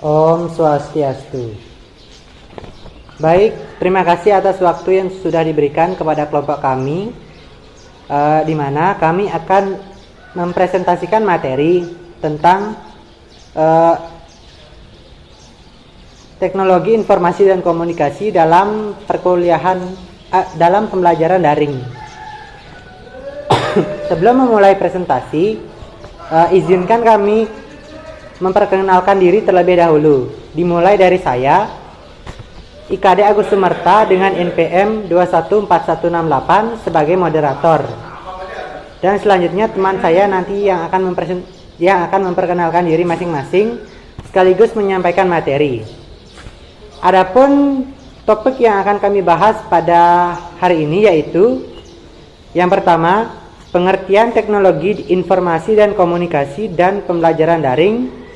Om Swastiastu. Baik, terima kasih atas waktu yang sudah diberikan kepada kelompok kami, di mana kami akan mempresentasikan materi tentang teknologi informasi dan komunikasi dalam perkuliahan, dalam pembelajaran daring. Sebelum memulai presentasi, izinkan kami memperkenalkan diri terlebih dahulu. Dimulai dari saya, IKD Agus Sumerta dengan NPM 214168 sebagai moderator. Dan selanjutnya teman saya nanti yang akan memperkenalkan diri masing-masing sekaligus menyampaikan materi. Adapun topik yang akan kami bahas pada hari ini yaitu yang pertama, pengertian teknologi informasi dan komunikasi dan pembelajaran daring.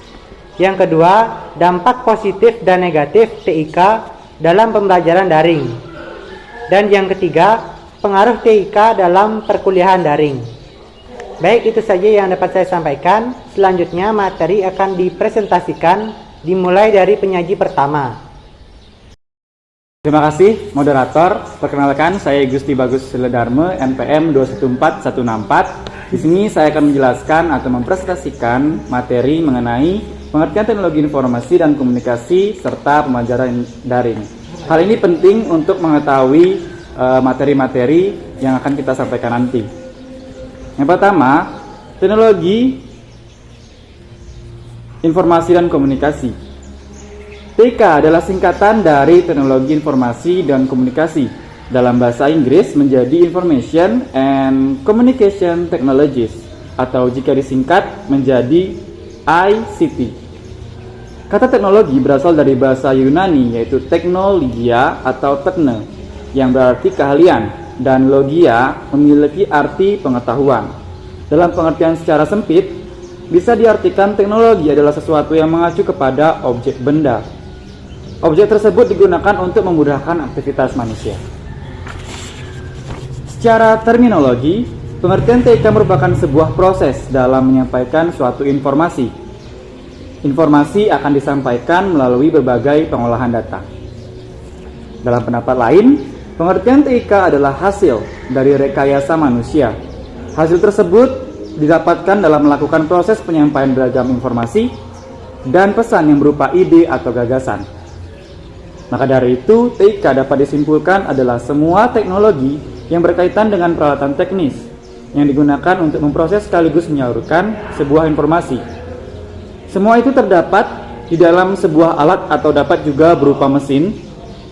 Yang kedua, dampak positif dan negatif TIK dalam pembelajaran daring. Dan yang ketiga, pengaruh TIK dalam perkuliahan daring. Baik, itu saja yang dapat saya sampaikan. Selanjutnya materi akan dipresentasikan dimulai dari penyaji pertama. Terima kasih moderator. Perkenalkan, saya Gusti Bagus Ledarme, NPM 214164. Di sini saya akan menjelaskan atau mempresentasikan materi mengenai pengertian teknologi informasi dan komunikasi serta pembelajaran daring. Hal ini penting untuk mengetahui materi-materi yang akan kita sampaikan nanti. Yang pertama, teknologi informasi dan komunikasi. TIK adalah singkatan dari teknologi informasi dan komunikasi. Dalam bahasa Inggris menjadi Information and Communication Technologies, atau jika disingkat menjadi ICT. Kata teknologi berasal dari bahasa Yunani yaitu teknologia atau tekne yang berarti keahlian, dan logia memiliki arti pengetahuan. Dalam pengertian secara sempit, bisa diartikan teknologi adalah sesuatu yang mengacu kepada objek benda. Objek tersebut digunakan untuk memudahkan aktivitas manusia. Secara terminologi, pengertian TIK merupakan sebuah proses dalam menyampaikan suatu informasi. Informasi akan disampaikan melalui berbagai pengolahan data. Dalam pendapat lain, pengertian TIK adalah hasil dari rekayasa manusia. Hasil tersebut didapatkan dalam melakukan proses penyampaian beragam informasi dan pesan yang berupa ide atau gagasan. Maka dari itu, TIK dapat disimpulkan adalah semua teknologi yang berkaitan dengan peralatan teknis yang digunakan untuk memproses sekaligus menyalurkan sebuah informasi. Semua itu terdapat di dalam sebuah alat atau dapat juga berupa mesin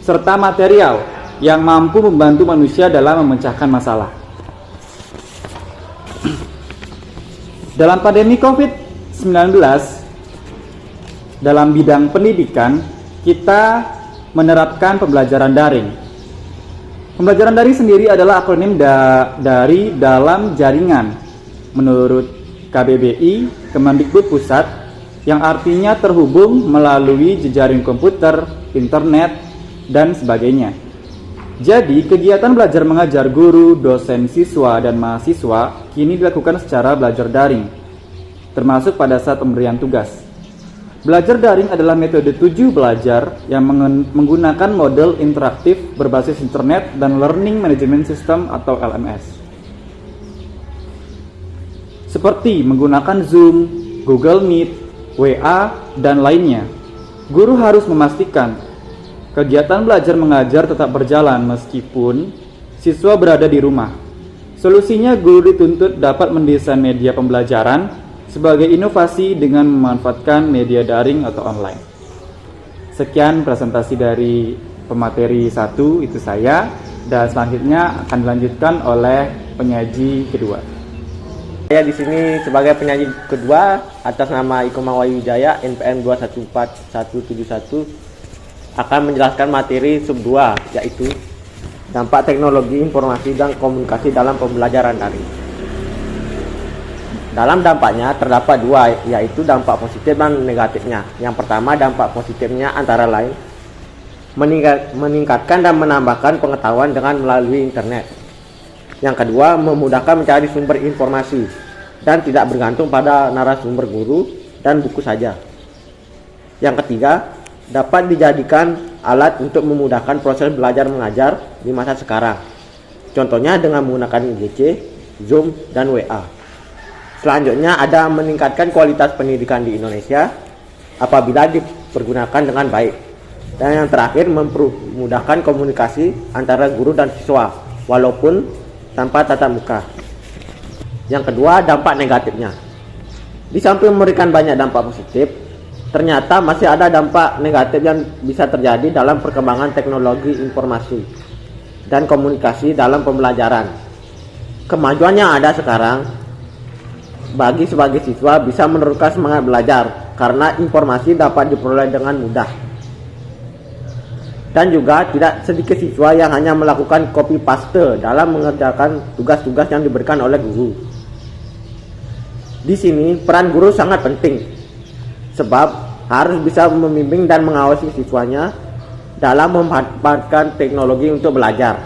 serta material yang mampu membantu manusia dalam memecahkan masalah. Dalam pandemi COVID-19, dalam bidang pendidikan, kita menerapkan pembelajaran daring. Pembelajaran daring sendiri adalah akronim dari dalam jaringan menurut KBBI, Kemendikbud Pusat, yang artinya terhubung melalui jejaring komputer, internet, dan sebagainya. Jadi, kegiatan belajar mengajar guru, dosen, siswa, dan mahasiswa kini dilakukan secara belajar daring, termasuk pada saat pemberian tugas. Belajar daring adalah metode 7 belajar yang menggunakan model interaktif berbasis internet dan Learning Management System atau LMS. Seperti menggunakan Zoom, Google Meet, WA, dan lainnya. Guru harus memastikan kegiatan belajar mengajar tetap berjalan meskipun siswa berada di rumah. Solusinya, guru dituntut dapat mendesain media pembelajaran sebagai inovasi dengan memanfaatkan media daring atau online. Sekian presentasi dari pemateri 1, itu saya, dan selanjutnya akan dilanjutkan oleh penyaji kedua. Saya di sini sebagai penyaji kedua atas nama Iko Mawai Wijaya, NPM 214171, akan menjelaskan materi sub 2, yaitu dampak teknologi informasi dan komunikasi dalam pembelajaran daring. Dalam dampaknya terdapat dua, yaitu dampak positif dan negatifnya. Yang pertama, dampak positifnya antara lain meningkatkan dan menambahkan pengetahuan dengan melalui internet. Yang kedua, memudahkan mencari sumber informasi dan tidak bergantung pada narasumber guru dan buku saja. Yang ketiga, dapat dijadikan alat untuk memudahkan proses belajar mengajar di masa sekarang. Contohnya dengan menggunakan IGC, Zoom, dan WA. Selanjutnya ada meningkatkan kualitas pendidikan di Indonesia apabila dipergunakan dengan baik. Dan yang terakhir, mempermudahkan komunikasi antara guru dan siswa walaupun tanpa tatap muka. Yang kedua, dampak negatifnya. Di samping memberikan banyak dampak positif, ternyata masih ada dampak negatif yang bisa terjadi dalam perkembangan teknologi informasi dan komunikasi dalam pembelajaran. Kemajuan yang ada sekarang bagi sebagai siswa bisa menurunkan semangat belajar karena informasi dapat diperoleh dengan mudah. Dan juga tidak sedikit siswa yang hanya melakukan copy paste dalam mengerjakan tugas-tugas yang diberikan oleh guru. Di sini peran guru sangat penting, sebab harus bisa membimbing dan mengawasi siswanya dalam memanfaatkan teknologi untuk belajar.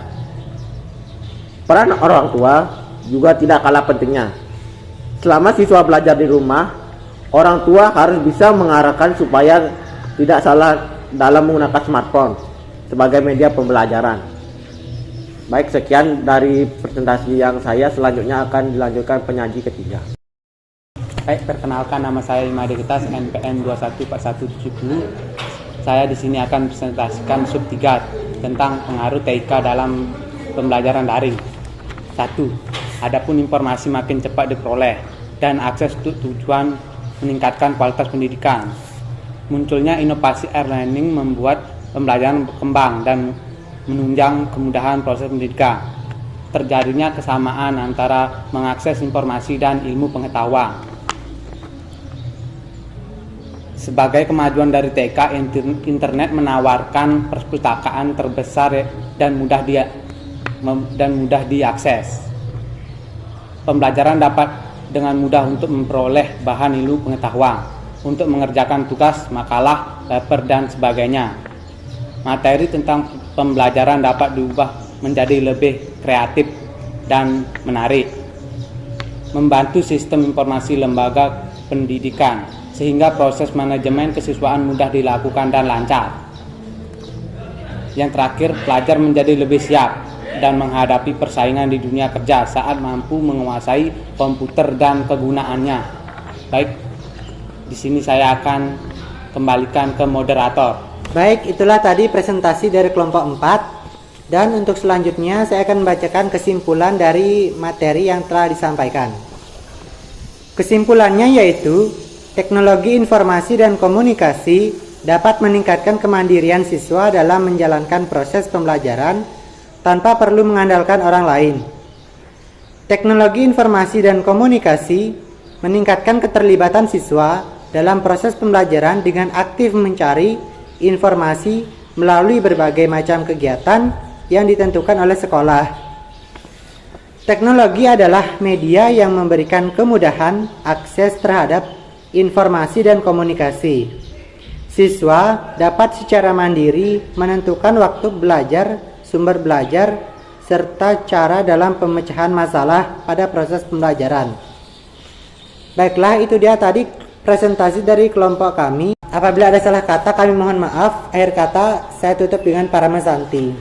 Peran orang tua juga tidak kalah pentingnya. Selama siswa belajar di rumah, orang tua harus bisa mengarahkan supaya tidak salah dalam menggunakan smartphone sebagai media pembelajaran. Baik, sekian dari presentasi yang saya. Selanjutnya akan dilanjutkan penyaji ketiga. Baik, perkenalkan, nama saya Imade Ketas, NPM 214170. Saya di sini akan presentasikan sub 3 tentang pengaruh TIK dalam pembelajaran daring. 1. Adapun informasi makin cepat diperoleh dan akses untuk tujuan meningkatkan kualitas pendidikan. Munculnya inovasi e-learning membuat pembelajaran berkembang dan menunjang kemudahan proses pendidikan. Terjadinya kesamaan antara mengakses informasi dan ilmu pengetahuan. Sebagai kemajuan dari TK, internet menawarkan perpustakaan terbesar dan mudah diakses. Pembelajaran dapat dengan mudah untuk memperoleh bahan ilmu pengetahuan untuk mengerjakan tugas, makalah, paper, dan sebagainya. Materi tentang pembelajaran dapat diubah menjadi lebih kreatif dan menarik, membantu sistem informasi lembaga pendidikan sehingga proses manajemen kesiswaan mudah dilakukan dan lancar. Yang terakhir, pelajar menjadi lebih siap dan menghadapi persaingan di dunia kerja saat mampu menguasai komputer dan kegunaannya. Baik, di sini saya akan kembalikan ke moderator. Baik, itulah tadi presentasi dari kelompok 4. Dan untuk selanjutnya saya akan membacakan kesimpulan dari materi yang telah disampaikan. Kesimpulannya yaitu, teknologi informasi dan komunikasi dapat meningkatkan kemandirian siswa dalam menjalankan proses pembelajaran tanpa perlu mengandalkan orang lain. Teknologi informasi dan komunikasi meningkatkan keterlibatan siswa dalam proses pembelajaran dengan aktif mencari informasi melalui berbagai macam kegiatan yang ditentukan oleh sekolah. Teknologi adalah media yang memberikan kemudahan akses terhadap informasi dan komunikasi. Siswa dapat secara mandiri menentukan waktu belajar, sumber belajar, serta cara dalam pemecahan masalah pada proses pembelajaran. Baiklah, itu dia tadi presentasi dari kelompok kami. Apabila ada salah kata, kami mohon maaf. Akhir kata, saya tutup dengan Parama Santi.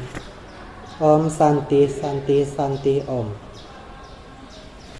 Om Santi Santi Santi Om.